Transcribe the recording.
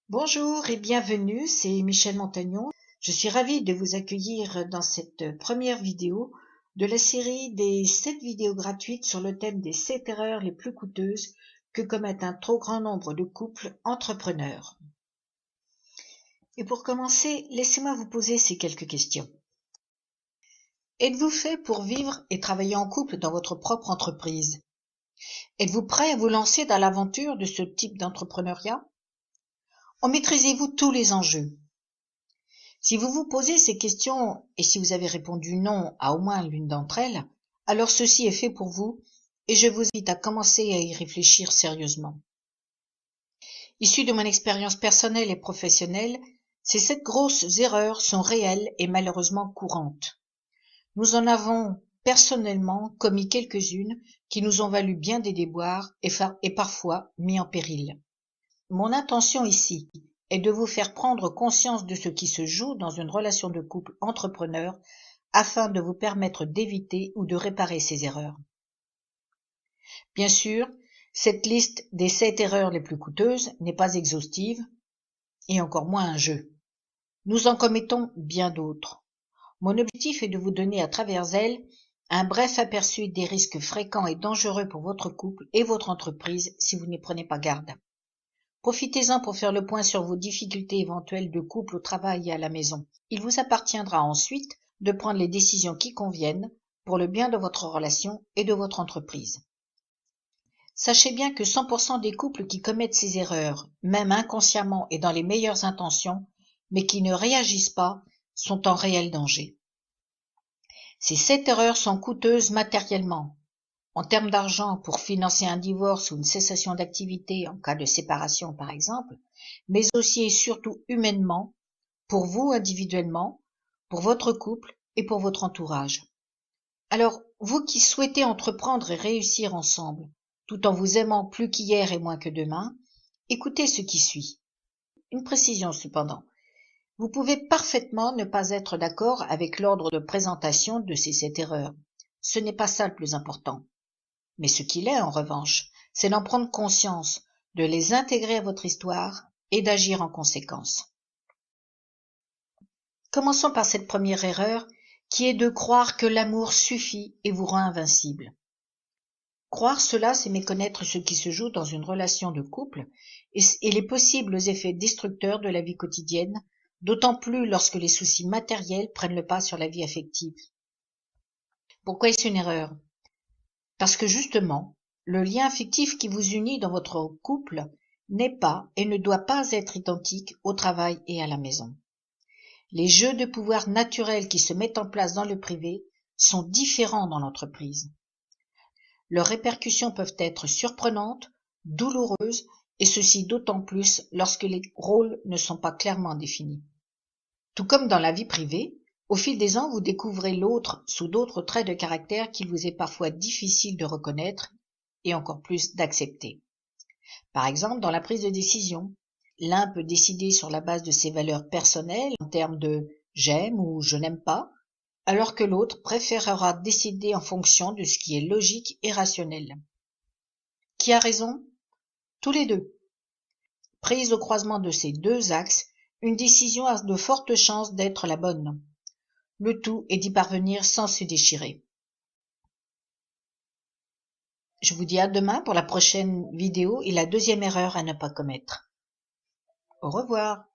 Bonjour et bienvenue, c'est Michel Montagnon. Je suis ravie de vous accueillir dans cette première vidéo de la série des 7 vidéos gratuites sur le thème des 7 erreurs les plus coûteuses que commettent un trop grand nombre de couples entrepreneurs. Et pour commencer, laissez-moi vous poser ces quelques questions. Êtes-vous fait pour vivre et travailler en couple dans votre propre entreprise? Êtes-vous prêt à vous lancer dans l'aventure de ce type d'entrepreneuriat? En maîtrisez-vous tous les enjeux? Si vous vous posez ces questions et si vous avez répondu non à au moins l'une d'entre elles, alors ceci est fait pour vous et je vous invite à commencer à y réfléchir sérieusement. Issu de mon expérience personnelle et professionnelle, ces 7 grosses erreurs sont réelles et malheureusement courantes. Nous en avons personnellement commis quelques-unes qui nous ont valu bien des déboires et parfois mis en péril. Mon intention ici est de vous faire prendre conscience de ce qui se joue dans une relation de couple entrepreneur afin de vous permettre d'éviter ou de réparer ces erreurs. Bien sûr, cette liste des 7 erreurs les plus coûteuses n'est pas exhaustive et encore moins un jeu. Nous en commettons bien d'autres. Mon objectif est de vous donner à travers elles un bref aperçu des risques fréquents et dangereux pour votre couple et votre entreprise si vous n'y prenez pas garde. Profitez-en pour faire le point sur vos difficultés éventuelles de couple au travail et à la maison. Il vous appartiendra ensuite de prendre les décisions qui conviennent pour le bien de votre relation et de votre entreprise. Sachez bien que 100% des couples qui commettent ces erreurs, même inconsciemment et dans les meilleures intentions, mais qui ne réagissent pas, sont en réel danger. Ces 7 erreurs sont coûteuses matériellement, en termes d'argent pour financer un divorce ou une cessation d'activité en cas de séparation par exemple, mais aussi et surtout humainement, pour vous individuellement, pour votre couple et pour votre entourage. Alors, vous qui souhaitez entreprendre et réussir ensemble, tout en vous aimant plus qu'hier et moins que demain, écoutez ce qui suit. Une précision cependant. Vous pouvez parfaitement ne pas être d'accord avec l'ordre de présentation de ces 7 erreurs. Ce n'est pas ça le plus important. Mais ce qu'il est, en revanche, c'est d'en prendre conscience, de les intégrer à votre histoire et d'agir en conséquence. Commençons par cette première erreur, qui est de croire que l'amour suffit et vous rend invincible. Croire cela, c'est méconnaître ce qui se joue dans une relation de couple et les possibles effets destructeurs de la vie quotidienne, d'autant plus lorsque les soucis matériels prennent le pas sur la vie affective. Pourquoi est-ce une erreur? Parce que justement, le lien affectif qui vous unit dans votre couple n'est pas et ne doit pas être identique au travail et à la maison. Les jeux de pouvoir naturels qui se mettent en place dans le privé sont différents dans l'entreprise. Leurs répercussions peuvent être surprenantes, douloureuses, et ceci d'autant plus lorsque les rôles ne sont pas clairement définis. Tout comme dans la vie privée, au fil des ans, vous découvrez l'autre sous d'autres traits de caractère qu'il vous est parfois difficile de reconnaître et encore plus d'accepter. Par exemple, dans la prise de décision, l'un peut décider sur la base de ses valeurs personnelles en termes de « j'aime » ou « je n'aime pas », alors que l'autre préférera décider en fonction de ce qui est logique et rationnel. Qui a raison? Tous les deux. Prise au croisement de ces deux axes, une décision a de fortes chances d'être la bonne. Le tout est d'y parvenir sans se déchirer. Je vous dis à demain pour la prochaine vidéo et la deuxième erreur à ne pas commettre. Au revoir.